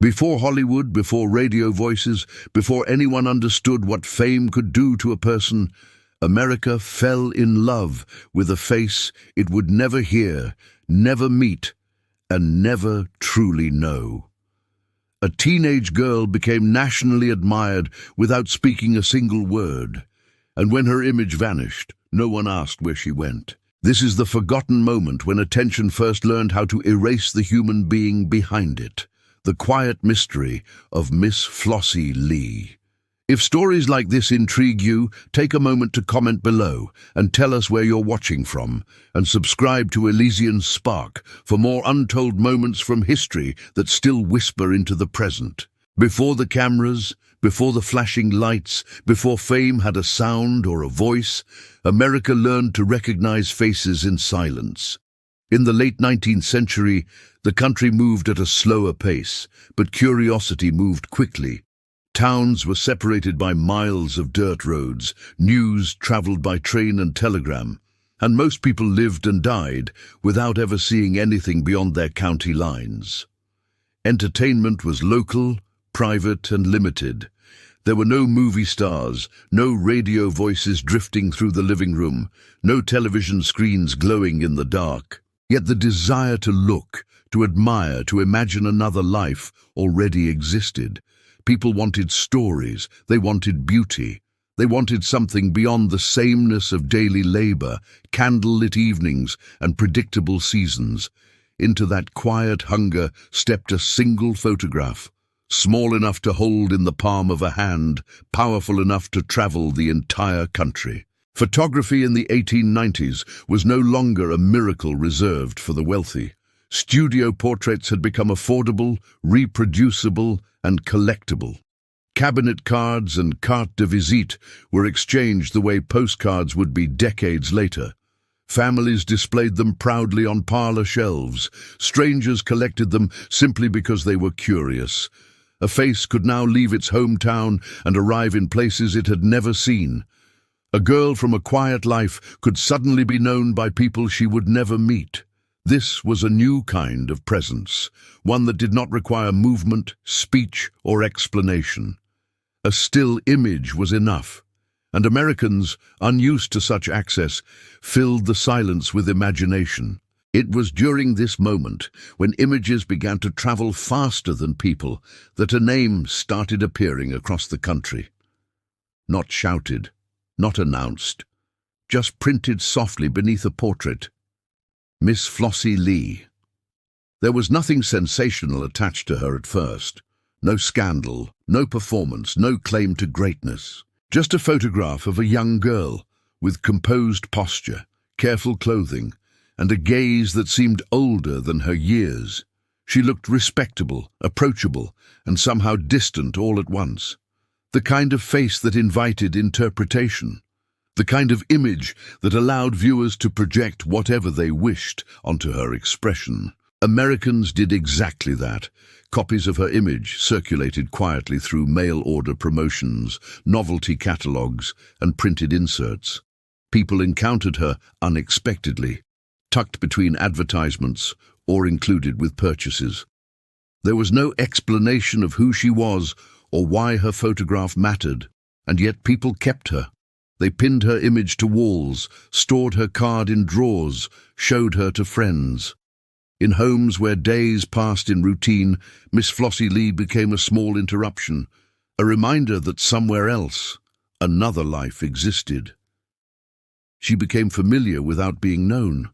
Before Hollywood, before radio voices, before anyone understood what fame could do to a person, America fell in love with a face it would never hear, never meet, and never truly know. A teenage girl became nationally admired without speaking a single word, and when her image vanished, no one asked where she went. This is the forgotten moment when attention first learned how to erase the human being behind it. The quiet mystery of Miss Flossie Lee. If stories like this intrigue you, take a moment to comment below and tell us where you're watching from, and subscribe to Elysian Spark for more untold moments from history that still whisper into the present. Before the cameras, before the flashing lights, before fame had a sound or a voice, America learned to recognize faces in silence. In the late 19th century, the country moved at a slower pace, but curiosity moved quickly. Towns were separated by miles of dirt roads, news traveled by train and telegram, and most people lived and died without ever seeing anything beyond their county lines. Entertainment was local, private, and limited. There were no movie stars, no radio voices drifting through the living room, no television screens glowing in the dark. Yet the desire to look, to admire, to imagine another life already existed. People wanted stories, they wanted beauty, they wanted something beyond the sameness of daily labor, candlelit evenings, and predictable seasons. Into that quiet hunger stepped a single photograph, small enough to hold in the palm of a hand, powerful enough to travel the entire country. Photography in the 1890s was no longer a miracle reserved for the wealthy. Studio portraits had become affordable, reproducible, and collectible. Cabinet cards and carte de visite were exchanged the way postcards would be decades later. Families displayed them proudly on parlor shelves. Strangers collected them simply because they were curious. A face could now leave its hometown and arrive in places it had never seen. A girl from a quiet life could suddenly be known by people she would never meet. This was a new kind of presence, one that did not require movement, speech, or explanation. A still image was enough, and Americans, unused to such access, filled the silence with imagination. It was during this moment, when images began to travel faster than people, that a name started appearing across the country. Not shouted, not announced, just printed softly beneath a portrait. Miss Flossie Lee. There was nothing sensational attached to her at first. No scandal, no performance, no claim to greatness. Just a photograph of a young girl, with composed posture, careful clothing, and a gaze that seemed older than her years. She looked respectable, approachable, and somehow distant all at once. The kind of face that invited interpretation. The kind of image that allowed viewers to project whatever they wished onto her expression. Americans did exactly that. Copies of her image circulated quietly through mail-order promotions, novelty catalogs, and printed inserts. People encountered her unexpectedly, tucked between advertisements or included with purchases. There was no explanation of who she was or why her photograph mattered, and yet people kept her. They pinned her image to walls, stored her card in drawers, showed her to friends. In homes where days passed in routine, Miss Flossie Lee became a small interruption, a reminder that somewhere else, another life existed. She became familiar without being known,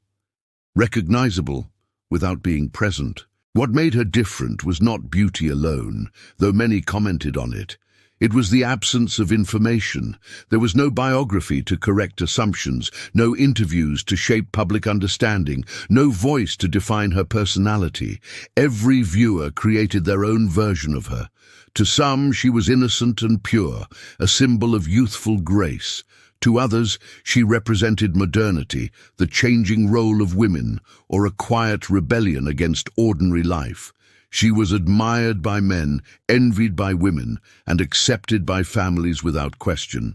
recognizable without being present. What made her different was not beauty alone, though many commented on it. It was the absence of information. There was no biography to correct assumptions, no interviews to shape public understanding, no voice to define her personality. Every viewer created their own version of her. To some, she was innocent and pure, a symbol of youthful grace. To others, she represented modernity, the changing role of women, or a quiet rebellion against ordinary life. She was admired by men, envied by women, and accepted by families without question.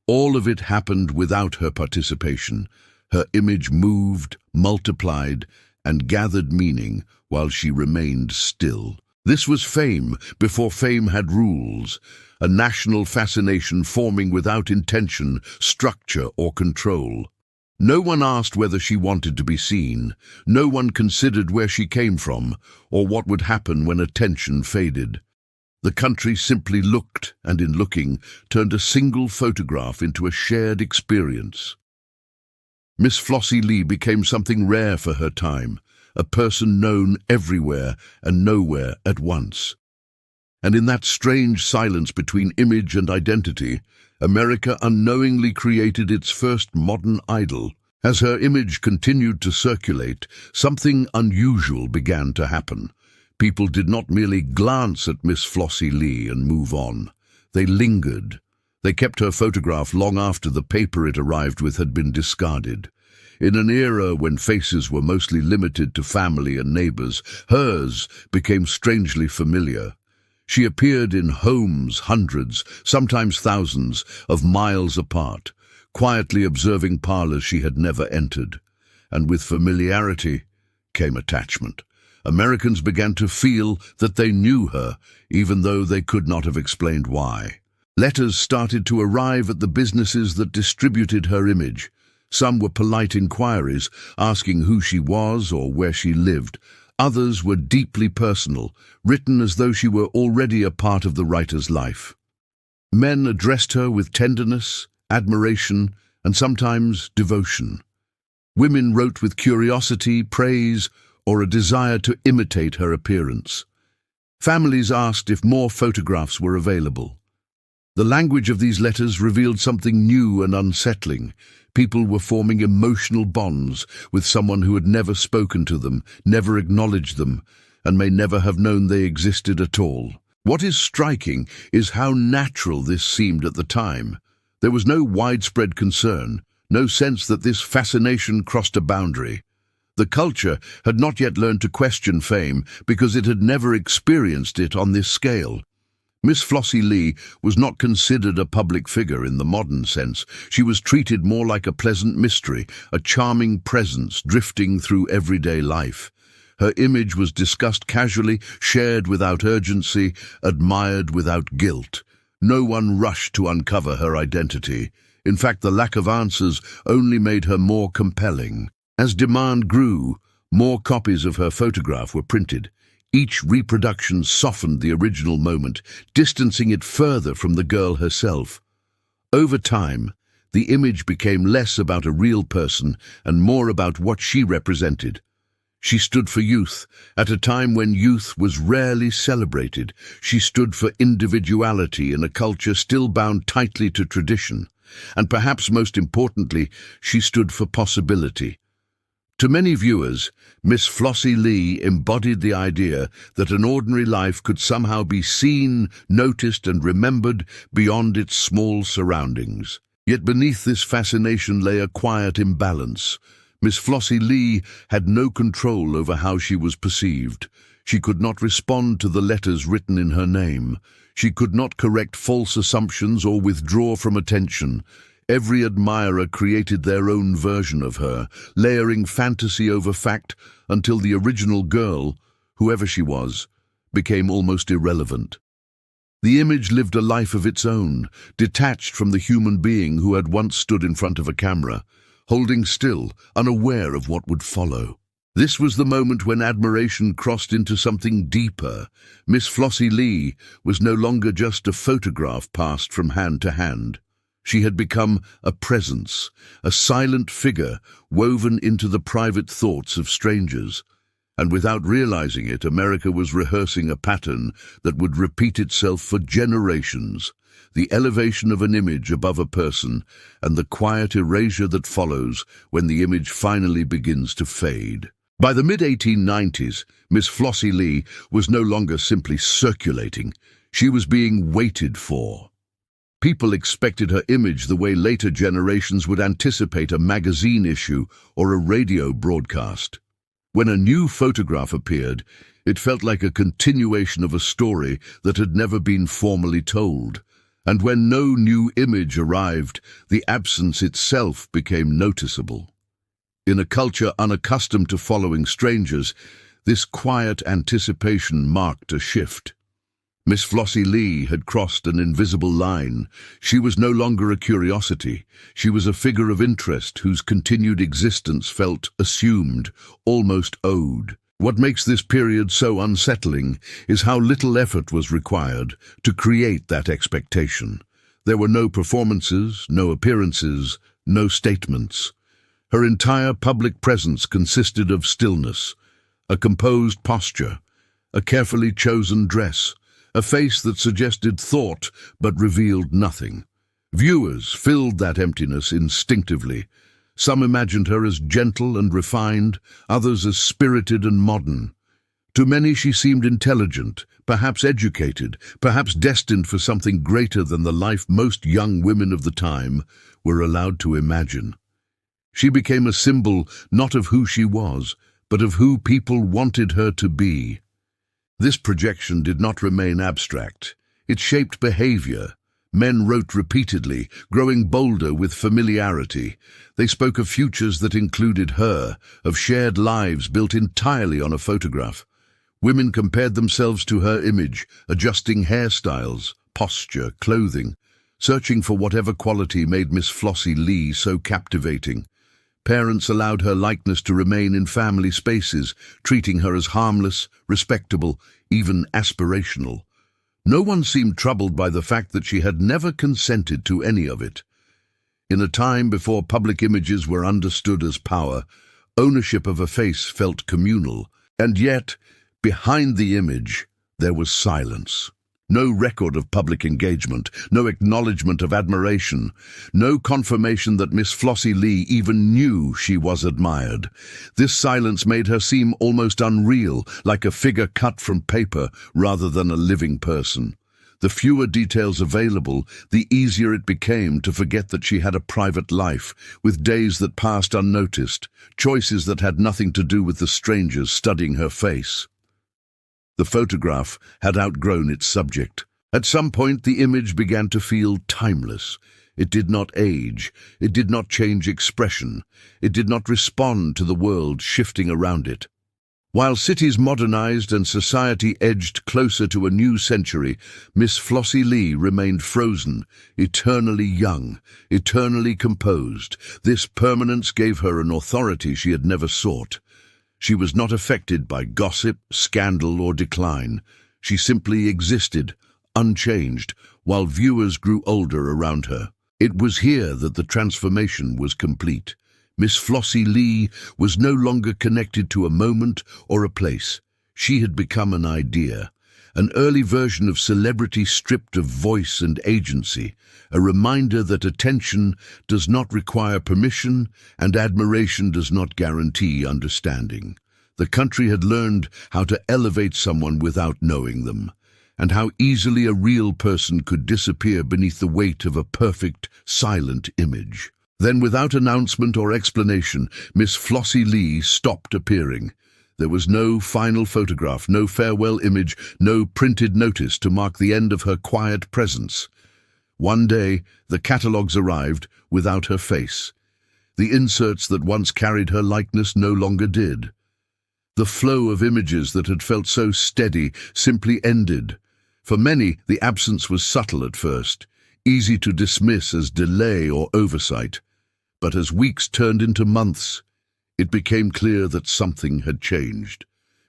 All of it happened without her participation. Her image moved, multiplied, and gathered meaning while she remained still. This was fame before fame had rules, a national fascination forming without intention, structure, or control. No one asked whether she wanted to be seen. No one considered where she came from, or what would happen when attention faded. The country simply looked, and in looking, turned a single photograph into a shared experience. Miss Flossie Lee became something rare for her time, a person known everywhere and nowhere at once. And in that strange silence between image and identity, America unknowingly created its first modern idol. As her image continued to circulate, something unusual began to happen. People did not merely glance at Miss Flossie Lee and move on. They lingered. They kept her photograph long after the paper it arrived with had been discarded. In an era when faces were mostly limited to family and neighbors, hers became strangely familiar. She appeared in homes hundreds, sometimes thousands, of miles apart, quietly observing parlors she had never entered. And with familiarity came attachment. Americans began to feel that they knew her, even though they could not have explained why. Letters started to arrive at the businesses that distributed her image. Some were polite inquiries, asking who she was or where she lived. Others were deeply personal, written as though she were already a part of the writer's life. Men addressed her with tenderness, admiration, and sometimes devotion. Women wrote with curiosity, praise, or a desire to imitate her appearance. Families asked if more photographs were available. The language of these letters revealed something new and unsettling. People were forming emotional bonds with someone who had never spoken to them, never acknowledged them, and may never have known they existed at all. What is striking is how natural this seemed at the time. There was no widespread concern, no sense that this fascination crossed a boundary. The culture had not yet learned to question fame because it had never experienced it on this scale. Miss Flossie Lee was not considered a public figure in the modern sense. She was treated more like a pleasant mystery, a charming presence drifting through everyday life. Her image was discussed casually, shared without urgency, admired without guilt. No one rushed to uncover her identity. In fact, the lack of answers only made her more compelling. As demand grew, more copies of her photograph were printed. Each reproduction softened the original moment, distancing it further from the girl herself. Over time, the image became less about a real person and more about what she represented. She stood for youth, at a time when youth was rarely celebrated. She stood for individuality in a culture still bound tightly to tradition. And perhaps most importantly, she stood for possibility. To many viewers, Miss Flossie Lee embodied the idea that an ordinary life could somehow be seen, noticed, and remembered beyond its small surroundings. Yet beneath this fascination lay a quiet imbalance. Miss Flossie Lee had no control over how she was perceived. She could not respond to the letters written in her name. She could not correct false assumptions or withdraw from attention. Every admirer created their own version of her, layering fantasy over fact until the original girl, whoever she was, became almost irrelevant. The image lived a life of its own, detached from the human being who had once stood in front of a camera, holding still, unaware of what would follow. This was the moment when admiration crossed into something deeper. Miss Flossie Lee was no longer just a photograph passed from hand to hand. She had become a presence, a silent figure woven into the private thoughts of strangers. And without realizing it, America was rehearsing a pattern that would repeat itself for generations. The elevation of an image above a person and the quiet erasure that follows when the image finally begins to fade. By the mid-1890s, Miss Flossie Lee was no longer simply circulating. She was being waited for. People expected her image the way later generations would anticipate a magazine issue or a radio broadcast. When a new photograph appeared, it felt like a continuation of a story that had never been formally told. And when no new image arrived, the absence itself became noticeable. In a culture unaccustomed to following strangers, This quiet anticipation marked a shift. Miss Flossie Lee had crossed an invisible line. She was no longer a curiosity. She was a figure of interest whose continued existence felt assumed, almost owed. What makes this period so unsettling is how little effort was required to create that expectation. There were no performances, no appearances, no statements. Her entire public presence consisted of stillness, a composed posture, a carefully chosen dress, a face that suggested thought but revealed nothing. Viewers filled that emptiness instinctively. Some imagined her as gentle and refined, others as spirited and modern. To many she seemed intelligent, perhaps educated, perhaps destined for something greater than the life most young women of the time were allowed to imagine. She became a symbol not of who she was, but of who people wanted her to be. This projection did not remain abstract. It shaped behavior. Men wrote repeatedly, growing bolder with familiarity. They spoke of futures that included her, of shared lives built entirely on a photograph. Women compared themselves to her image, adjusting hairstyles, posture, clothing, searching for whatever quality made Miss Flossie Lee so captivating. Parents allowed her likeness to remain in family spaces, treating her as harmless, respectable, even aspirational. No one seemed troubled by the fact that she had never consented to any of it. In a time before public images were understood as power, ownership of a face felt communal, and yet, behind the image, there was silence. No record of public engagement, no acknowledgement of admiration, no confirmation that Miss Flossie Lee even knew she was admired. This silence made her seem almost unreal, like a figure cut from paper rather than a living person. The fewer details available, the easier it became to forget that she had a private life, with days that passed unnoticed, choices that had nothing to do with the strangers studying her face. The photograph had outgrown its subject. At some point, the image began to feel timeless. It did not age. It did not change expression. It did not respond to the world shifting around it. While cities modernized and society edged closer to a new century, Miss Flossie Lee remained frozen, eternally young, eternally composed. This permanence gave her an authority she had never sought. She was not affected by gossip, scandal, or decline. She simply existed, unchanged, while viewers grew older around her. It was here that the transformation was complete. Miss Flossie Lee was no longer connected to a moment or a place. She had become an idea, an early version of celebrity stripped of voice and agency, a reminder that attention does not require permission and admiration does not guarantee understanding. The country had learned how to elevate someone without knowing them, and how easily a real person could disappear beneath the weight of a perfect, silent image. Then, without announcement or explanation, Miss Flossie Lee stopped appearing. There was no final photograph, no farewell image, no printed notice to mark the end of her quiet presence. One day, the catalogues arrived without her face. The inserts that once carried her likeness no longer did. The flow of images that had felt so steady simply ended. For many, the absence was subtle at first, easy to dismiss as delay or oversight. But as weeks turned into months, it became clear that something had changed.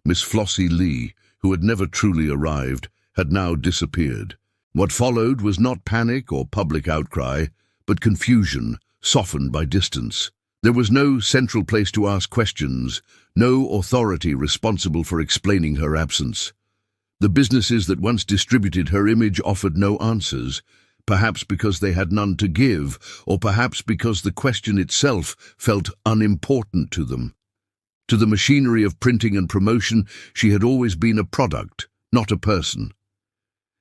Miss Flossie Lee, who had never truly arrived, had now disappeared. What followed was not panic or public outcry, but confusion, softened by distance. There was no central place to ask questions, no authority responsible for explaining her absence. The businesses that once distributed her image offered no answers, perhaps because they had none to give, or perhaps because the question itself felt unimportant to them. To the machinery of printing and promotion, she had always been a product, not a person.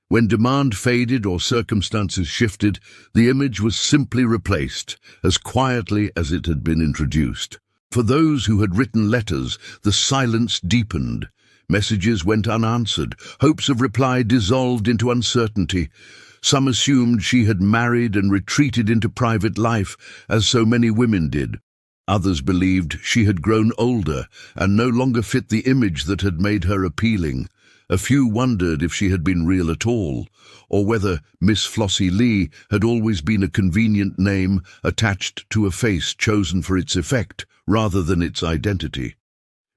When demand faded or circumstances shifted, the image was simply replaced, as quietly as it had been introduced. For those who had written letters, the silence deepened. Messages went unanswered, hopes of reply dissolved into uncertainty. Some assumed she had married and retreated into private life, as so many women did. Others believed she had grown older and no longer fit the image that had made her appealing. A few wondered if she had been real at all, or whether Miss Flossie Lee had always been a convenient name attached to a face chosen for its effect rather than its identity.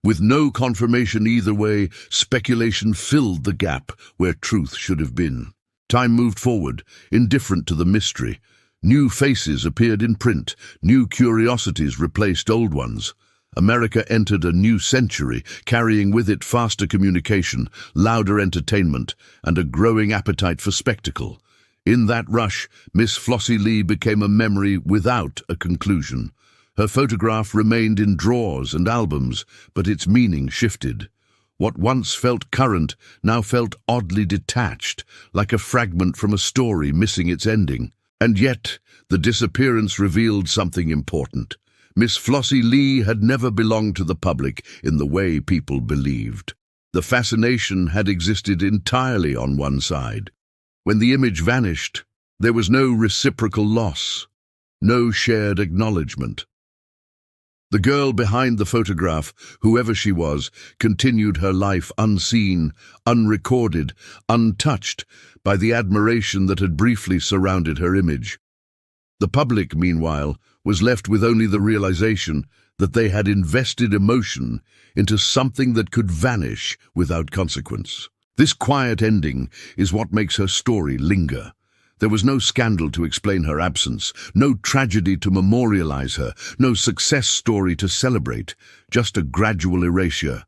With no confirmation either way, speculation filled the gap where truth should have been. Time moved forward, indifferent to the mystery. New faces appeared in print, new curiosities replaced old ones. America entered a new century, carrying with it faster communication, louder entertainment, and a growing appetite for spectacle. In that rush, Miss Flossie Lee became a memory without a conclusion. Her photograph remained in drawers and albums, but its meaning shifted. What once felt current now felt oddly detached, like a fragment from a story missing its ending. And yet, the disappearance revealed something important. Miss Flossie Lee had never belonged to the public in the way people believed. The fascination had existed entirely on one side. When the image vanished, there was no reciprocal loss, no shared acknowledgement. The girl behind the photograph, whoever she was, continued her life unseen, unrecorded, untouched by the admiration that had briefly surrounded her image. The public, meanwhile, was left with only the realization that they had invested emotion into something that could vanish without consequence. This quiet ending is what makes her story linger. There was no scandal to explain her absence, no tragedy to memorialize her, no success story to celebrate, just a gradual erasure.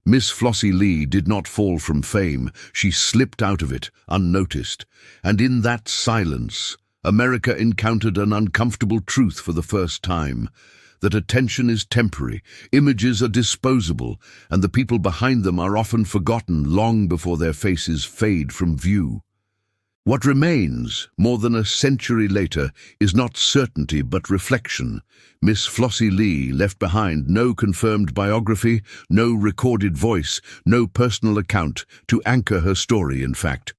Miss Flossie Lee did not fall from fame. She slipped out of it, unnoticed. And in that silence, America encountered an uncomfortable truth for the first time, that attention is temporary, images are disposable, and the people behind them are often forgotten long before their faces fade from view. What remains, more than a century later, is not certainty but reflection. Miss Flossie Lee left behind no confirmed biography, no recorded voice, no personal account to anchor her story, in fact.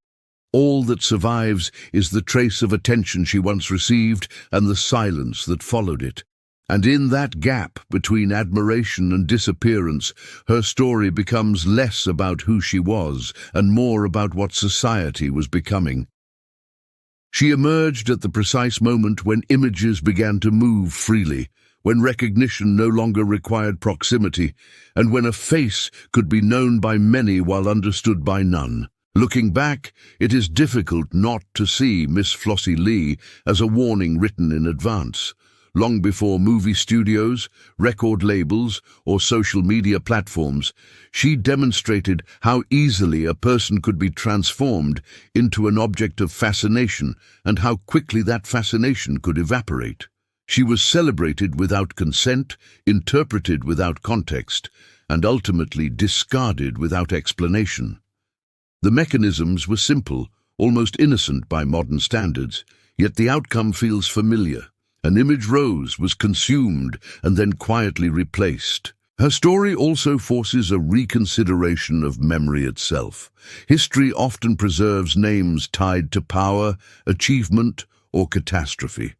All that survives is the trace of attention she once received and the silence that followed it. And in that gap between admiration and disappearance, her story becomes less about who she was and more about what society was becoming. She emerged at the precise moment when images began to move freely, when recognition no longer required proximity, and when a face could be known by many while understood by none. Looking back, it is difficult not to see Miss Flossie Lee as a warning written in advance. Long before movie studios, record labels, or social media platforms, she demonstrated how easily a person could be transformed into an object of fascination and how quickly that fascination could evaporate. She was celebrated without consent, interpreted without context, and ultimately discarded without explanation. The mechanisms were simple, almost innocent by modern standards, yet the outcome feels familiar. An image rose, was consumed, and then quietly replaced. Her story also forces a reconsideration of memory itself. History often preserves names tied to power, achievement, or catastrophe.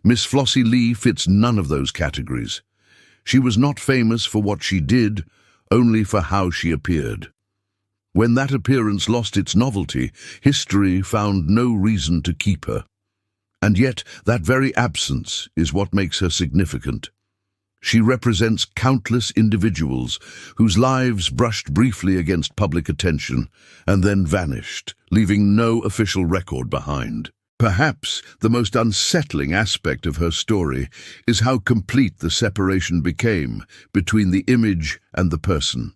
Miss Flossie Lee fits none of those categories. She was not famous for what she did, only for how she appeared. When that appearance lost its novelty, history found no reason to keep her. And yet, that very absence is what makes her significant. She represents countless individuals whose lives brushed briefly against public attention and then vanished, leaving no official record behind. Perhaps the most unsettling aspect of her story is how complete the separation became between the image and the person.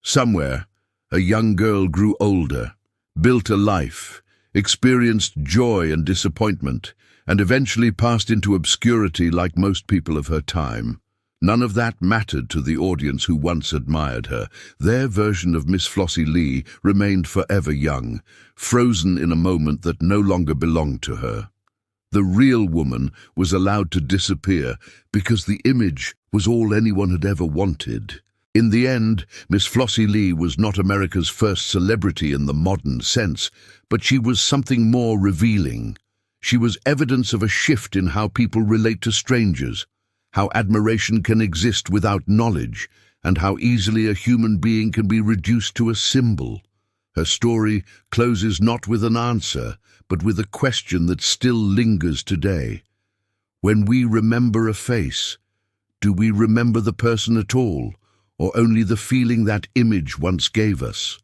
Somewhere, a young girl grew older, built a life, experienced joy and disappointment, and eventually passed into obscurity like most people of her time. None of that mattered to the audience who once admired her. Their version of Miss Flossie Lee remained forever young, frozen in a moment that no longer belonged to her. The real woman was allowed to disappear because the image was all anyone had ever wanted. In the end, Miss Flossie Lee was not America's first celebrity in the modern sense, but she was something more revealing. She was evidence of a shift in how people relate to strangers, how admiration can exist without knowledge, and how easily a human being can be reduced to a symbol. Her story closes not with an answer, but with a question that still lingers today. When we remember a face, do we remember the person at all, or only the feeling that image once gave us?